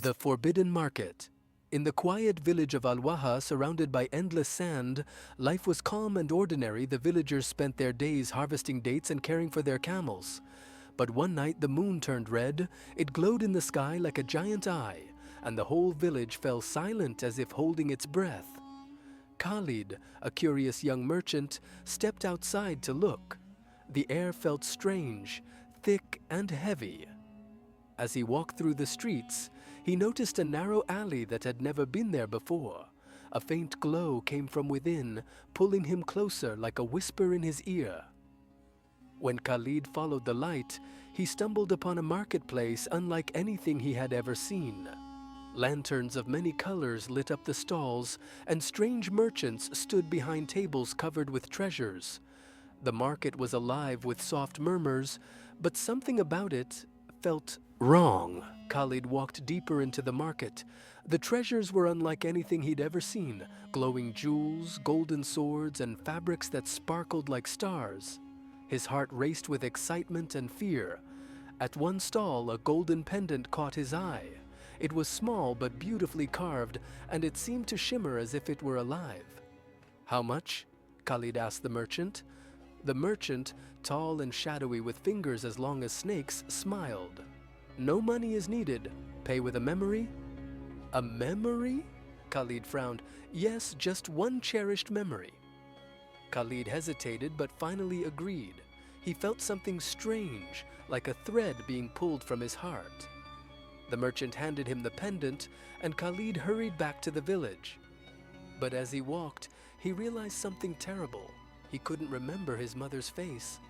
The Forbidden Market. In the quiet village of Al-Waha, surrounded by endless sand, life was calm and ordinary. The villagers spent their days harvesting dates and caring for their camels. But one night the moon turned red, it glowed in the sky like a giant eye, and the whole village fell silent as if holding its breath. Khalid, a curious young merchant, stepped outside to look. The air felt strange, thick and heavy. As he walked through the streets, he noticed a narrow alley that had never been there before. A faint glow came from within, pulling him closer like a whisper in his ear. When Khalid followed the light, he stumbled upon a marketplace unlike anything he had ever seen. Lanterns of many colors lit up the stalls, and strange merchants stood behind tables covered with treasures. The market was alive with soft murmurs, but something about it felt wrong. Khalid walked deeper into the market. The treasures were unlike anything he'd ever seen, glowing jewels, golden swords, and fabrics that sparkled like stars. His heart raced with excitement and fear. At one stall, a golden pendant caught his eye. It was small but beautifully carved, and it seemed to shimmer as if it were alive. "How much?" Khalid asked the merchant. The merchant, tall and shadowy with fingers as long as snakes, smiled. "No money is needed. Pay with a memory." "A memory?" Khalid frowned. "Yes, just one cherished memory." Khalid hesitated but finally agreed. He felt something strange, like a thread being pulled from his heart. The merchant handed him the pendant, and Khalid hurried back to the village. But as he walked, he realized something terrible. He couldn't remember his mother's face.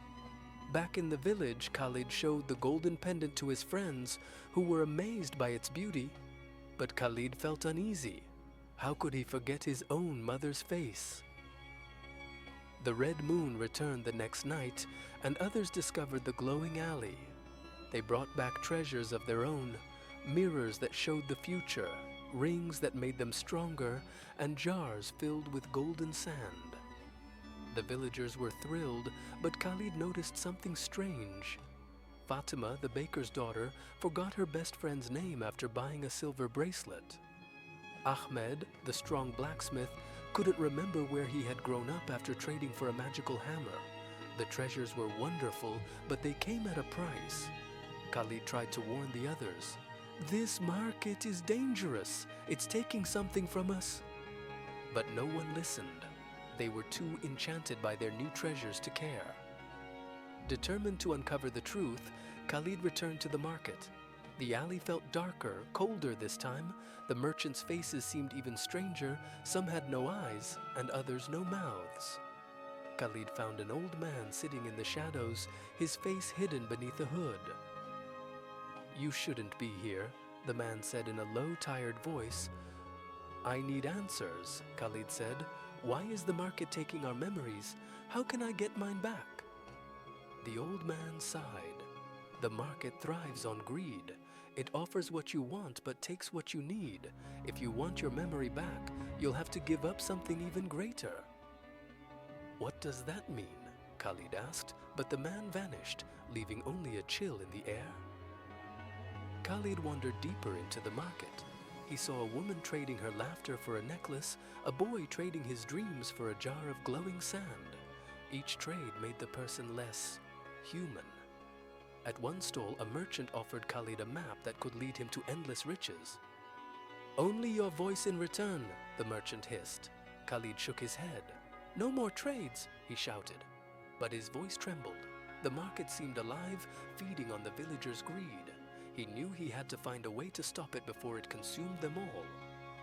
Back in the village, Khalid showed the golden pendant to his friends, who were amazed by its beauty. But Khalid felt uneasy. How could he forget his own mother's face? The red moon returned the next night, and others discovered the glowing alley. They brought back treasures of their own, mirrors that showed the future, rings that made them stronger, and jars filled with golden sand. The villagers were thrilled, but Khalid noticed something strange. Fatima, the baker's daughter, forgot her best friend's name after buying a silver bracelet. Ahmed, the strong blacksmith, couldn't remember where he had grown up after trading for a magical hammer. The treasures were wonderful, but they came at a price. Khalid tried to warn the others. "This market is dangerous. It's taking something from us." But no one listened. They were too enchanted by their new treasures to care. Determined to uncover the truth, Khalid returned to the market. The alley felt darker, colder this time. The merchants' faces seemed even stranger. Some had no eyes, and others no mouths. Khalid found an old man sitting in the shadows, his face hidden beneath a hood. "You shouldn't be here," the man said in a low, tired voice. "I need answers," Khalid said. "Why is the market taking our memories? How can I get mine back?" The old man sighed. "The market thrives on greed. It offers what you want but takes what you need. If you want your memory back, you'll have to give up something even greater." "What does that mean?" Khalid asked, but the man vanished, leaving only a chill in the air. Khalid wandered deeper into the market. He saw a woman trading her laughter for a necklace, a boy trading his dreams for a jar of glowing sand. Each trade made the person less human. At one stall, a merchant offered Khalid a map that could lead him to endless riches. "Only your voice in return," the merchant hissed. Khalid shook his head. "No more trades," he shouted. But his voice trembled. The market seemed alive, feeding on the villagers' greed. He knew he had to find a way to stop it before it consumed them all.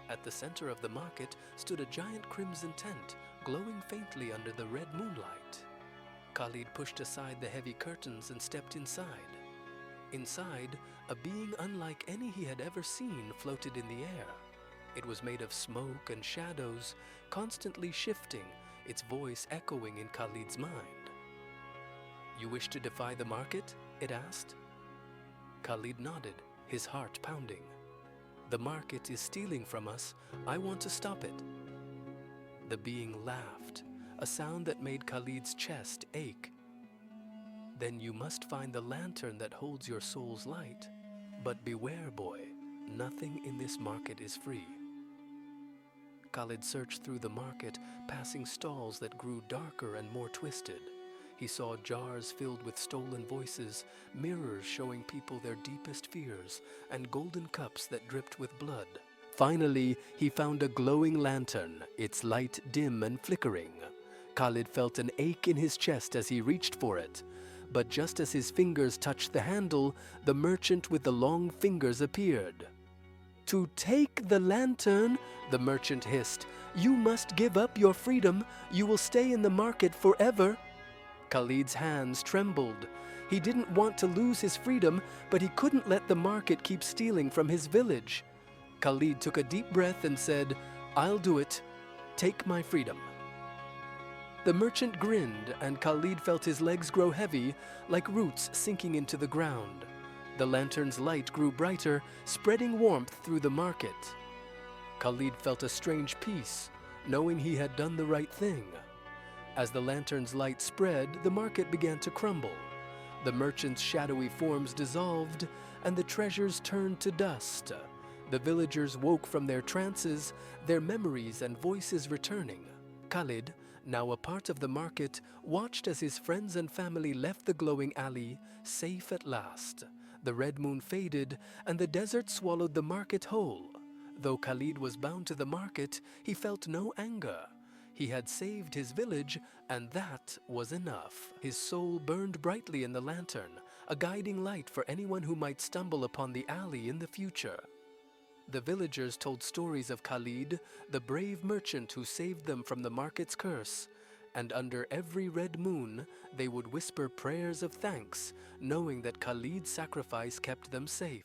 At the center of the market stood a giant crimson tent, glowing faintly under the red moonlight. Khalid pushed aside the heavy curtains and stepped inside. Inside, a being unlike any he had ever seen floated in the air. It was made of smoke and shadows, constantly shifting, its voice echoing in Khalid's mind. "You wish to defy the market?" it asked. Khalid nodded, his heart pounding. "The market is stealing from us. I want to stop it." The being laughed, a sound that made Khalid's chest ache. "Then you must find the lantern that holds your soul's light. But beware, boy. Nothing in this market is free. Khalid searched through the market, passing stalls that grew darker and more twisted. He saw jars filled with stolen voices, mirrors showing people their deepest fears, and golden cups that dripped with blood. Finally, he found a glowing lantern, its light dim and flickering. Khalid felt an ache in his chest as he reached for it. But just as his fingers touched the handle, the merchant with the long fingers appeared. "To take the lantern," the merchant hissed, "you must give up your freedom. You will stay in the market forever." Khalid's hands trembled. He didn't want to lose his freedom, but he couldn't let the market keep stealing from his village. Khalid took a deep breath and said, "I'll do it. Take my freedom." The merchant grinned, and Khalid felt his legs grow heavy, like roots sinking into the ground. The lantern's light grew brighter, spreading warmth through the market. Khalid felt a strange peace, knowing he had done the right thing. As the lantern's light spread, the market began to crumble. The merchant's shadowy forms dissolved, and the treasures turned to dust. The villagers woke from their trances, their memories and voices returning. Khalid, now a part of the market, watched as his friends and family left the glowing alley, safe at last. The red moon faded, and the desert swallowed the market whole. Though Khalid was bound to the market, he felt no anger. He had saved his village, and that was enough. His soul burned brightly in the lantern, a guiding light for anyone who might stumble upon the alley in the future. The villagers told stories of Khalid, the brave merchant who saved them from the market's curse, and under every red moon, they would whisper prayers of thanks, knowing that Khalid's sacrifice kept them safe.